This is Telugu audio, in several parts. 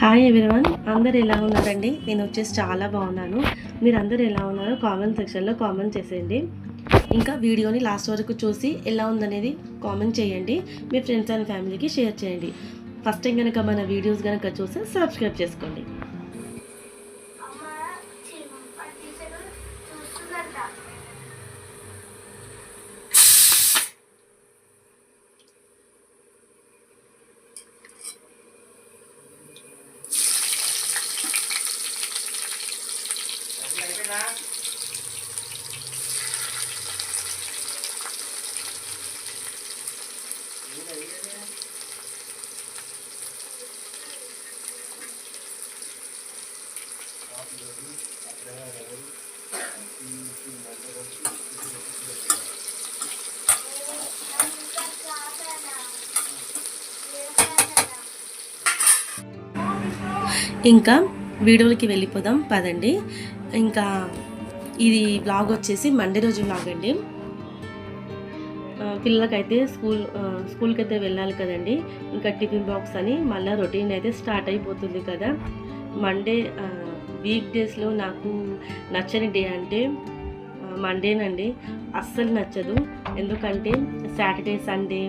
హాయ్ ఎవ్రీవన్, అందరు ఎలా ఉన్నారండి? నేను వచ్చేసి చాలా బాగున్నాను. మీరు అందరూ ఎలా ఉన్నారో కామెంట్ సెక్షన్లో కామెంట్ చేసేయండి. ఇంకా వీడియోని లాస్ట్ వరకు చూసి ఎలా ఉందనేది కామెంట్ చేయండి. మీ ఫ్రెండ్స్ అండ్ ఫ్యామిలీకి షేర్ చేయండి. ఫస్ట్ టైం కనుక మన వీడియోస్ కనుక చూస్తే సబ్స్క్రైబ్ చేసుకోండి. ఇంకా వీడియోలకి వెళ్ళిపోదాం పదండి. ఇంకా ఇది వ్లాగ్ వచ్చేసి మండే రోజు వ్లాగ్ అండి. పిల్లలకైతే స్కూల్కి అయితే వెళ్ళాలి కదండి. ఇంకా టిఫిన్ బాక్స్ అని మళ్ళీ రొటీన్ అయితే స్టార్ట్ అయిపోతుంది కదా. మండే వీక్ డేస్లో నాకు నచ్చని డే అంటే మండేనండి. అస్సలు నచ్చదు. ఎందుకంటే Saturday Sunday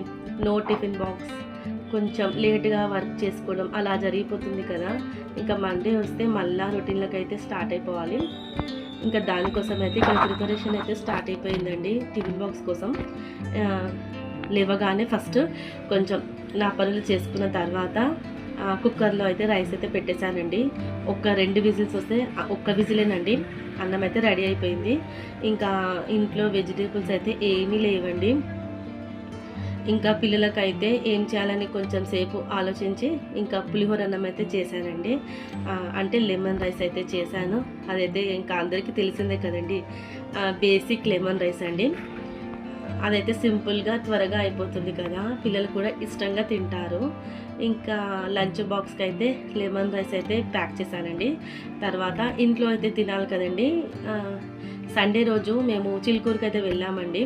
no tiffin box, కొంచెం లేట్గా వర్క్ చేసుకోవడం అలా జరిగిపోతుంది కదా. ఇంకా మండే వస్తే మళ్ళీ రొటీన్లకు అయితే స్టార్ట్ అయిపోవాలి. ఇంకా దానికోసం అయితే ఇక్కడ ప్రిపరేషన్ అయితే స్టార్ట్ అయిపోయిందండి. టిఫిన్ బాక్స్ కోసం లేవగానే ఫస్ట్ కొంచెం నా పనులు చేసుకున్న తర్వాత కుక్కర్లో అయితే రైస్ అయితే పెట్టేశానండి. ఒక 2 విజిల్స్ వస్తే, ఒక్క విజిలేనండి, అన్నం అయితే రెడీ అయిపోయింది. ఇంకా ఇంట్లో వెజిటేబుల్స్ అయితే ఏమీ లేవండి. ఇంకా పిల్లలకైతే ఏం చేయాలని కొంచెం సేపు ఆలోచించి ఇంకా పులిహోర అన్నం అయితే చేశానండి. అంటే లెమన్ రైస్ అయితే చేశాను. అదైతే ఇంకా అందరికీ తెలిసిందే కదండి, బేసిక్ లెమన్ రైస్ అండి. అదైతే సింపుల్గా త్వరగా అయిపోతుంది కదా, పిల్లలు కూడా ఇష్టంగా తింటారు. ఇంకా లంచ్ బాక్స్కి అయితే లెమన్ రైస్ అయితే ప్యాక్ చేశానండి. తర్వాత ఇంట్లో అయితే తినాలి కదండి. సండే రోజు మేము చిలుకూరుకి అయితే వెళ్ళామండి.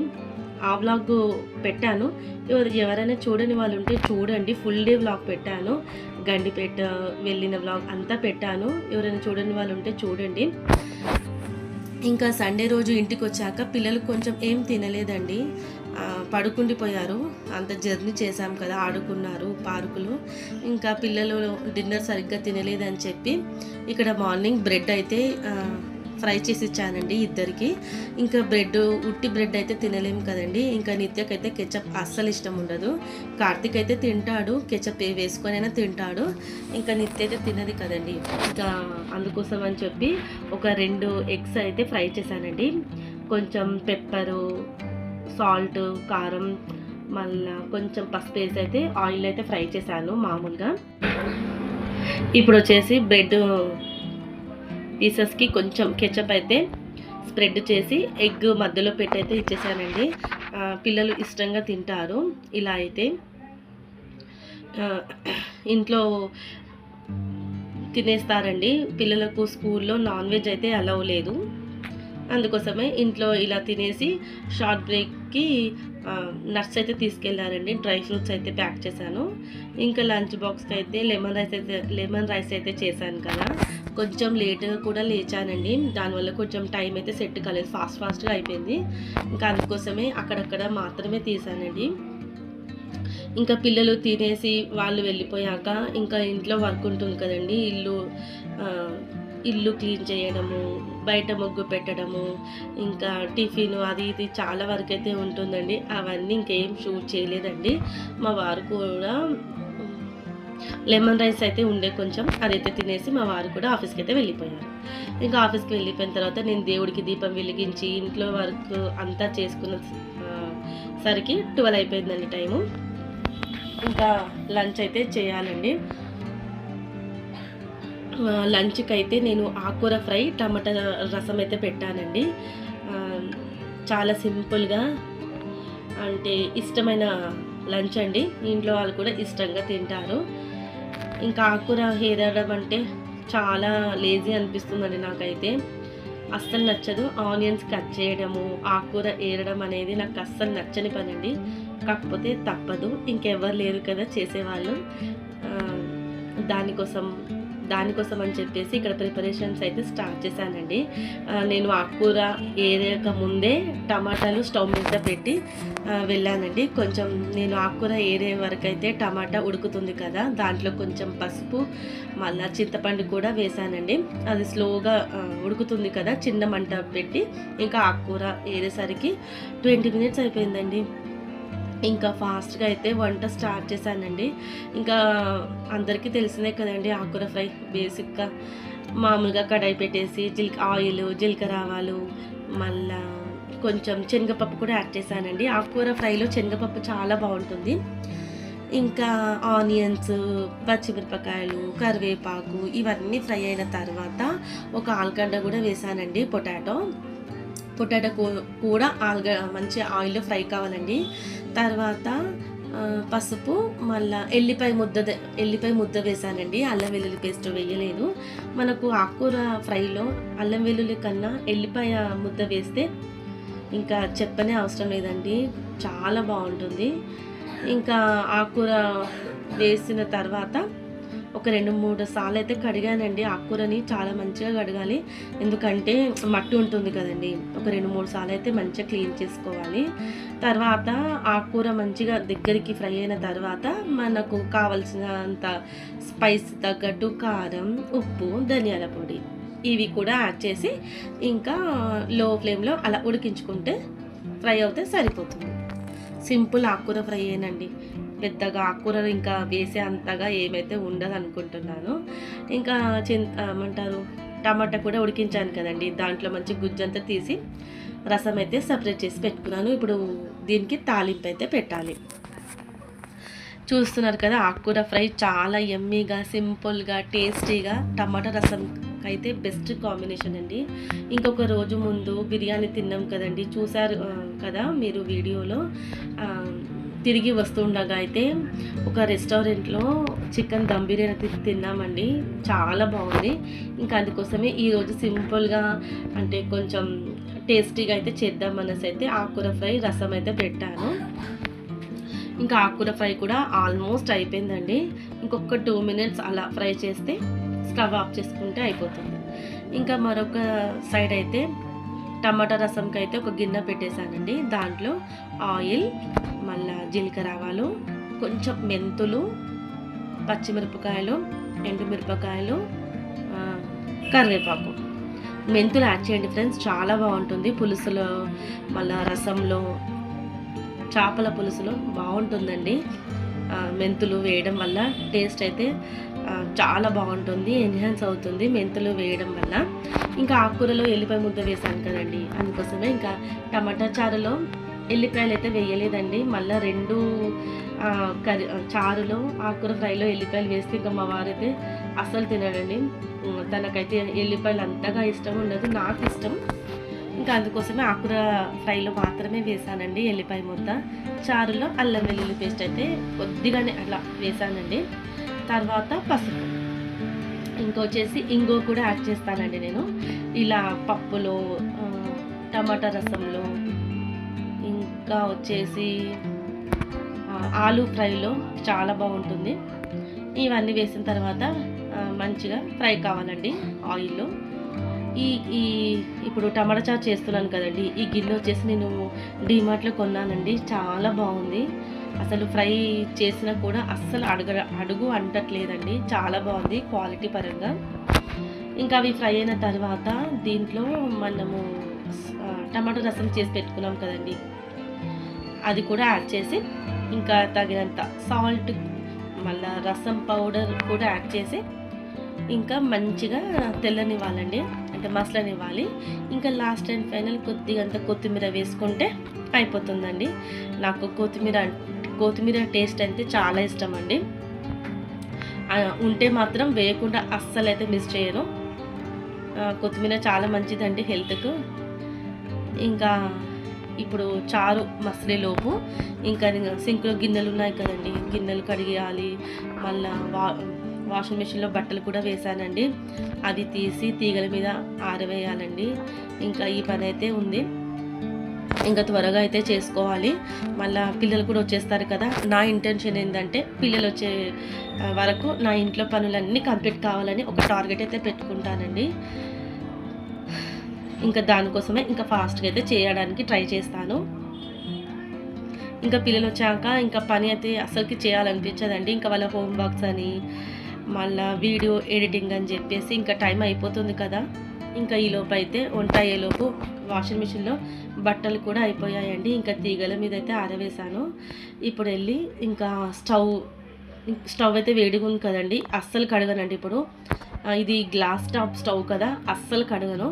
ఆ వ్లాగ్ పెట్టాను. ఎవరైనా చూడని వాళ్ళు ఉంటే చూడండి. ఫుల్ డే వ్లాగ్ పెట్టాను. గండిపేట వెళ్ళిన వ్లాగ్ అంతా పెట్టాను. ఎవరైనా చూడని వాళ్ళు ఉంటే చూడండి. ఇంకా సండే రోజు ఇంటికి వచ్చాక పిల్లలు కొంచెం ఏం తినలేదండి, పడుకుండిపోయారు. అంత జర్నీ చేశాం కదా, ఆడుకున్నారు పార్కులు. ఇంకా పిల్లలు డిన్నర్ సరిగ్గా తినలేదని చెప్పి ఇక్కడ మార్నింగ్ బ్రెడ్ అయితే ఫ్రై చేసి ఇచ్చానండి ఇద్దరికి. ఇంకా ఉట్టి బ్రెడ్ అయితే తినలేము కదండి. ఇంకా నిత్యకైతే కెచప్ అస్సలు ఇష్టం ఉండదు. కార్తీక్ అయితే తింటాడు, కెచప్ వేసుకొని అయినా తింటాడు. ఇంకా నిత్య అయితే తినది కదండి. ఇంకా అందుకోసం అని చెప్పి ఒక 2 ఎగ్స్ అయితే ఫ్రై చేశానండి. కొంచెం పెప్పరు, సాల్ట్, కారం, మళ్ళీ కొంచెం పసుపు వేసి అయితే ఆయిల్ అయితే ఫ్రై చేశాను మామూలుగా. ఇప్పుడు వచ్చేసి బ్రెడ్ పీసెస్కి కొంచెం కెచప్ అయితే స్ప్రెడ్ చేసి ఎగ్ మధ్యలో పెట్టి అయితే ఇచ్చేసానండి. పిల్లలు ఇష్టంగా తింటారు ఇలా అయితే. ఇంట్లో తినేస్తారండి. పిల్లలకు స్కూల్లో నాన్ వెజ్ అయితే అలౌ లేదు. అందుకోసమే ఇంట్లో ఇలా తినేసి షార్ట్ బ్రేక్కి నట్స్ అయితే తీసుకెళ్లారండి. డ్రై ఫ్రూట్స్ అయితే ప్యాక్ చేశాను. ఇంకా లంచ్ బాక్స్కి అయితే లెమన్ రైస్ అయితే చేశాను కదా. కొంచెం లేట్గా కూడా లేచానండి. దానివల్ల కొంచెం టైం అయితే సెట్ కాలేదు, ఫాస్ట్గా అయిపోయింది. ఇంకా అందుకోసమే అక్కడక్కడ మాత్రమే తీసానండి. ఇంకా పిల్లలు తినేసి వాళ్ళు వెళ్ళిపోయాక ఇంకా ఇంట్లో వర్క్ ఉంటుంది కదండి. ఇల్లు క్లీన్ చేయడము, బయట ముగ్గు పెట్టడము, ఇంకా టిఫిన్ అది ఇది చాలా వరకు అయితే ఉంటుందండి. అవన్నీ ఇంకేం షూట్ చేయలేదండి. మా వారు కూడా లెమన్ రైస్ అయితే ఉండే కొంచెం, అదైతే తినేసి మా వారు కూడా ఆఫీస్కి అయితే వెళ్ళిపోయారు. ఇంకా ఆఫీస్కి వెళ్ళిపోయిన తర్వాత నేను దేవుడికి దీపం వెలిగించి ఇంట్లో వర్క్ అంతా చేసుకున్న సరికి 12 అయిపోయిందండి టైము. ఇంకా లంచ్ అయితే చేయాలండి. లంచ్కి అయితే నేను ఆకుకూర ఫ్రై, టమాటా రసం అయితే పెట్టానండి. చాలా సింపుల్గా, అంటే ఇష్టమైన లంచ్ అండి. ఇంట్లో వాళ్ళు కూడా ఇష్టంగా తింటారు. ఇంకా ఆకుకూర ఏరడం అంటే చాలా లేజీ అనిపిస్తుందండి నాకైతే. అస్సలు నచ్చదు. ఆనియన్స్ కట్ చేయడము, ఆకుకూర ఏరడం అనేది నాకు అస్సలు నచ్చని పని అండి. కాకపోతే తప్పదు, ఇంకెవ్వరు లేరు కదా చేసేవాళ్ళు. దానికోసం అని చెప్పేసి ఇక్కడ ప్రిపరేషన్స్ అయితే స్టార్ట్ చేశానండి. నేను ఆకుకూర ఏరేక ముందే టమాటాలు స్టవ్ మీద పెట్టి వెళ్ళానండి. కొంచెం నేను ఆకుకూర ఏరే వరకు అయితే టమాటా ఉడుకుతుంది కదా, దాంట్లో కొంచెం పసుపు మళ్ళీ చింతపండు కూడా వేసానండి. అది స్లోగా ఉడుకుతుంది కదా, చిన్న మంట పెట్టి ఇంకా ఆకుకూర ఏరేసరికి 20 మినిట్స్ అయిపోయిందండి. ఇంకా ఫాస్ట్గా అయితే వంట స్టార్ట్ చేశానండి. ఇంకా అందరికీ తెలిసిందే కదండి, ఆకుకూర ఫ్రై బేసిక్గా మామూలుగా కడాయి పెట్టేసి ఆయిల్, జీలకర్ర ఆవాలు, మళ్ళా కొంచెం శనగపప్పు కూడా యాడ్ చేశానండి. ఆకుకూర ఫ్రైలో శనగపప్పు చాలా బాగుంటుంది. ఇంకా ఆనియన్స్, పచ్చిమిరపకాయలు, కరివేపాకు ఇవన్నీ ఫ్రై అయిన తర్వాత ఒక ఆలుగడ్డ కూడా వేసానండి. పొటాటో కూడా మంచి ఆయిల్లో ఫ్రై కావాలండి. తర్వాత పసుపు, మళ్ళీ ఎల్లిపాయ ముద్ద వేసానండి. అల్లం వెల్లుల్లి పేస్ట్ వేయలేదు. మనకు ఆకుకూర ఫ్రైలో అల్లం వెల్లుల్లి కన్నా ఎల్లిపాయ ముద్ద వేస్తే ఇంకా చెప్పనే అవసరం లేదండి, చాలా బాగుంటుంది. ఇంకా ఆకుకూర వేసిన తర్వాత ఒక 2-3 సార్లు అయితే కడిగానండి. ఆకుకూరని చాలా మంచిగా కడగాలి, ఎందుకంటే మట్టి ఉంటుంది కదండి. ఒక 2-3 సార్లు అయితే మంచిగా క్లీన్ చేసుకోవాలి. తర్వాత ఆకుకూర మంచిగా దగ్గరికి ఫ్రై అయిన తర్వాత మనకు కావలసినంత స్పైస్ తగ్గట్టు కారం, ఉప్పు, ధనియాల పొడి ఇవి కూడా యాడ్ చేసి ఇంకా లో ఫ్లేమ్లో అలా ఉడికించుకుంటే ఫ్రై అవుతే సరిపోతుంది. సింపుల్ ఆకుకూర ఫ్రై ఏనండి. పెద్దగా ఆకుకూర ఇంకా వేసే అంతగా ఏమైతే ఉండదు అనుకుంటున్నాను. ఇంకా ఏమంటారు, టమాటా కూడా ఉడికించాను కదండి, దాంట్లో మంచి గుజ్జంతా తీసి రసం అయితే సపరేట్ చేసి పెట్టుకున్నాను. ఇప్పుడు దీనికి తాలింపు అయితే పెట్టాలి. చూస్తున్నారు కదా, ఆకుకూర ఫ్రై చాలా యమ్మీగా, సింపుల్గా, టేస్టీగా టమాటా రసం అయితే బెస్ట్ కాంబినేషన్ అండి. ఇంకొక రోజు ముందు బిర్యానీ తిన్నాం కదండి, చూసారు కదా మీరు వీడియోలో. తిరిగి వస్తుండగా అయితే ఒక రెస్టారెంట్లో చికెన్ దమ్ బిర్యానీ తిన్నామండి, చాలా బాగుంది. ఇంకా అందుకోసమే ఈరోజు సింపుల్గా అంటే కొంచెం టేస్టీగా అయితే చేద్దామనేసి అయితే ఆకుకూర ఫ్రై రసం అయితే పెట్టాను. ఇంకా ఆకుకూర ఫ్రై కూడా ఆల్మోస్ట్ అయిపోయిందండి. ఇంకొక 2 మినిట్స్ అలా ఫ్రై చేస్తే స్టవ్ ఆఫ్ చేసుకుంటే అయిపోతుంది. ఇంకా మరొక సైడ్ అయితే టమాటా రసంకి అయితే ఒక గిన్నె పెట్టేశానండి. దాంట్లో ఆయిల్, మళ్ళీ జీలకర్ర ఆవాలు, కొంచెం మెంతులు, పచ్చిమిరపకాయలు, ఎండుమిరపకాయలు, కరివేపాకు. మెంతులు యాడ్ చేయండి ఫ్రెండ్స్, చాలా బాగుంటుంది పులుసులో, మళ్ళీ రసంలో, చేపల పులుసులో బాగుంటుందండి. మెంతులు వేయడం వల్ల టేస్ట్ అయితే చాలా బాగుంటుంది, ఎన్హాన్స్ అవుతుంది మెంతులు వేయడం వల్ల. ఇంకా ఆకుకూరలో ఎల్లిపాయ ముద్ద వేసాను కదండి, అందుకోసమే ఇంకా టమాటా చారులో ఎల్లిపాయలు అయితే వేయలేదండి. మళ్ళీ 2 చారులో ఆకుకూర ఫ్రైలో ఎల్లిపాయలు వేస్తే ఇంకా మా వారైతే అస్సలు తినడండి. తనకైతే ఎల్లిపాయలు అంతగా ఇష్టం ఉండదు, నాకు ఇష్టం. ఇంకా అందుకోసమే ఆకుకూర ఫ్రైలో మాత్రమే వేసానండి ఎల్లిపాయ ముద్ద. చారులో అల్లం వెల్లుల్లి పేస్ట్ అయితే కొద్దిగానే అలా వేసానండి. తర్వాత పసుపు, ఇంకొచ్చేసి ఇంగువ కూడా యాడ్ చేస్తానండి నేను. ఇలా పప్పులో, టమాటా రసంలో, ఇంకా వచ్చేసి ఆలు ఫ్రైలో చాలా బాగుంటుంది. ఇవన్నీ వేసిన తర్వాత మంచిగా ఫ్రై కావాలండి ఆయిల్లో. ఇప్పుడు టమాటా చారు చేస్తున్నాను కదండి, ఈ గిన్నె వచ్చేసి నేను డీమార్ట్లో కొన్నానండి, చాలా బాగుంది. అసలు ఫ్రై చేసినా కూడా అస్సలు అడుగు అంటట్లేదండి, చాలా బాగుంది క్వాలిటీ పరంగా. ఇంకా అవి ఫ్రై అయిన తర్వాత దీంట్లో మనము టమాటో రసం చేసి పెట్టుకున్నాం కదండి, అది కూడా యాడ్ చేసి ఇంకా తగినంత సాల్ట్, మళ్ళీ రసం పౌడర్ కూడా యాడ్ చేసి ఇంకా మంచిగా తెల్లనివ్వాలండి, అంటే మసలనివ్వాలి. ఇంకా లాస్ట్ అండ్ ఫైనల్ కొద్దిగంత కొత్తిమీర వేసుకుంటే అయిపోతుందండి. నాకు కొత్తిమీర టేస్ట్ అంటే చాలా ఇష్టం అండి. ఉంటే మాత్రం వేయకుండా అస్సలు అయితే మిస్ చేయను. కొత్తిమీర చాలా మంచిదండి హెల్త్కు. ఇంకా ఇప్పుడు చారు మసలేలోపు ఇంకా సింక్లో గిన్నెలు ఉన్నాయి కదండి, గిన్నెలు కడిగేయాలి. మళ్ళీ వాషింగ్ మెషిన్లో బట్టలు కూడా వేసానండి, అవి తీసి తీగల మీద ఆరవేయాలండి. ఇంకా ఈ పని అయితే ఉంది. ఇంకా త్వరగా అయితే చేసుకోవాలి. మళ్ళీ పిల్లలు కూడా వచ్చేస్తారు కదా. నా ఇంటెన్షన్ ఏంటంటే పిల్లలు వచ్చే వరకు నా ఇంట్లో పనులన్నీ కంప్లీట్ కావాలని ఒక టార్గెట్ అయితే పెట్టుకుంటానండి. ఇంకా దానికోసమే ఇంకా ఫాస్ట్గా అయితే చేయడానికి ట్రై చేస్తాను. ఇంకా పిల్లలు వచ్చాక ఇంకా పని అయితే అసలుకి చేయాలనిపించదండి. ఇంకా వాళ్ళ హోంవర్క్స్ అని మళ్ళీ వీడియో ఎడిటింగ్ అని చెప్పేసి ఇంకా టైం అయిపోతుంది కదా. ఇంకా ఈలోపు అయితే వంట అయ్యేలోపు వాషింగ్ మిషన్లో బట్టలు కూడా అయిపోయాయండి. ఇంకా తీగల మీద అయితే ఆరవేశాను. ఇప్పుడు వెళ్ళి ఇంకా స్టవ్ అయితే వేడిగా ఉంది కదండి, అస్సలు కడగనండి. ఇప్పుడు ఇది గ్లాస్ టాప్ స్టవ్ కదా, అస్సలు కడగను.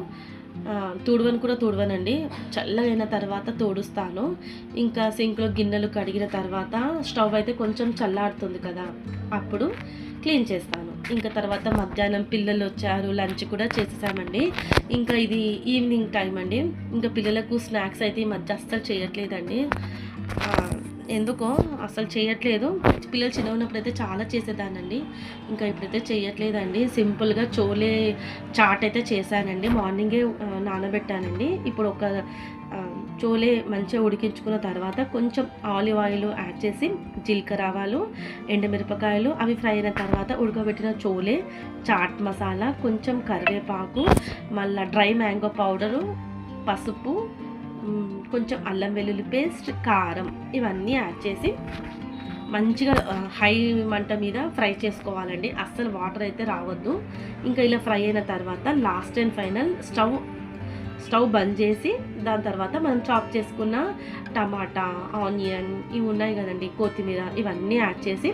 తుడవనండి. చల్లగా అయిన తర్వాత తుడుస్తాను. ఇంకా సింక్లో గిన్నెలు కడిగిన తర్వాత స్టవ్ అయితే కొంచెం చల్లారుతుంది కదా, అప్పుడు క్లీన్ చేస్తాను. ఇంకా తర్వాత మధ్యాహ్నం పిల్లలు వచ్చారు, లంచ్ కూడా చేసేసామండి. ఇంకా ఇది ఈవినింగ్ టైం అండి. ఇంకా పిల్లలకు స్నాక్స్ అయితే ఈ మధ్య అస్సలు చేయట్లేదండి. ఎందుకో అసలు చేయట్లేదు. పిల్లలు చిన్న ఉన్నప్పుడు అయితే చాలా చేసేదానండి. ఇంకా ఇప్పుడైతే చేయట్లేదండి. సింపుల్గా చోలే చాట్ అయితే చేశానండి. మార్నింగే నానబెట్టానండి. ఇప్పుడు ఒక చోలే మంచిగా ఉడికించుకున్న తర్వాత కొంచెం ఆలివ్ ఆయిల్ యాడ్ చేసి జీలకర్ర ఆవాలు ఎండుమిరపకాయలు అవి ఫ్రై అయిన తర్వాత ఉడకబెట్టిన చోలే, చాట్ మసాలా, కొంచెం కరివేపాకు, మళ్ళీ డ్రై మ్యాంగో పౌడరు, పసుపు, కొంచెం అల్లం వెల్లుల్లి పేస్ట్, కారం ఇవన్నీ యాడ్ చేసి మంచిగా హై మంట మీద ఫ్రై చేసుకోవాలండి. అస్సలు వాటర్ అయితే రావద్దు. ఇంకా ఇలా ఫ్రై అయిన తర్వాత లాస్ట్ అండ్ ఫైనల్ స్టవ్ బంద్ చేసి దాని తర్వాత మనం చాప్ చేసుకున్న టమాటా, ఆనియన్ ఇవి ఉన్నాయి కదండి, కొత్తిమీర ఇవన్నీ యాడ్ చేసి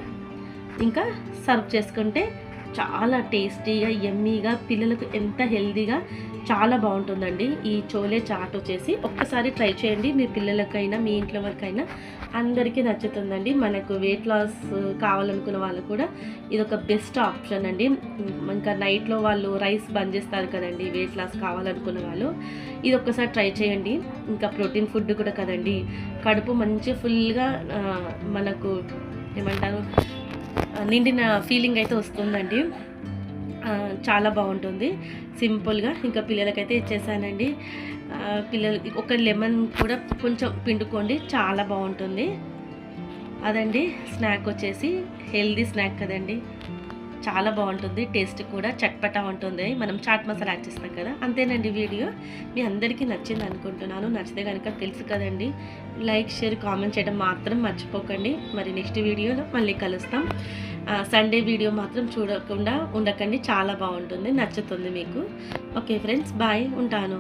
ఇంకా సర్వ్ చేసుకుంటే చాలా టేస్టీగా యమ్మీగా పిల్లలకు ఎంత హెల్తీగా చాలా బాగుంటుందండి. ఈ చోలే చాట్ వచ్చేసి ఒక్కసారి ట్రై చేయండి. మీ పిల్లలకైనా మీ ఇంట్లో వరకైనా అందరికీ నచ్చుతుందండి. మనకు వెయిట్ లాస్ కావాలనుకున్న వాళ్ళు కూడా ఇదొక బెస్ట్ ఆప్షన్ అండి. ఇంకా నైట్లో వాళ్ళు రైస్ బంద్ చేస్తారు కదండి, వెయిట్ లాస్ కావాలనుకున్న వాళ్ళు ఇది ఒక్కసారి ట్రై చేయండి. ఇంకా ప్రోటీన్ ఫుడ్ కూడా కదండి, కడుపు మంచిగా ఫుల్గా మనకు ఏమంటారు నిండిన ఫీలింగ్ అయితే వస్తుందండి. చాలా బాగుంటుంది సింపుల్గా. ఇంకా పిల్లలకైతే ఇచ్చేసానండి. పిల్లలు ఒక లెమన్ కూడా కొంచెం పిండుకోండి, చాలా బాగుంటుంది. అదండి స్నాక్ వచ్చేసి హెల్దీ స్నాక్ కదండి, చాలా బాగుంటుంది. టేస్ట్ కూడా చట్పటా ఉంటుంది. మనం చాట్ మసాలా యాడ్ చేస్తాం కదా. అంతేనండి వీడియో. మీ అందరికీ నచ్చింది అనుకుంటున్నాను. నచ్చితే కనుక తెలుసు కదండి, లైక్ షేర్ కామెంట్ చేయడం మాత్రం మర్చిపోకండి. మరి నెక్స్ట్ వీడియోలో మళ్ళీ కలుస్తాం. సండే వీడియో మాత్రం చూడకుండా ఉండకండి, చాలా బాగుంటుంది, నచ్చుతుంది మీకు. ఓకే ఫ్రెండ్స్, బాయ్, ఉంటాను.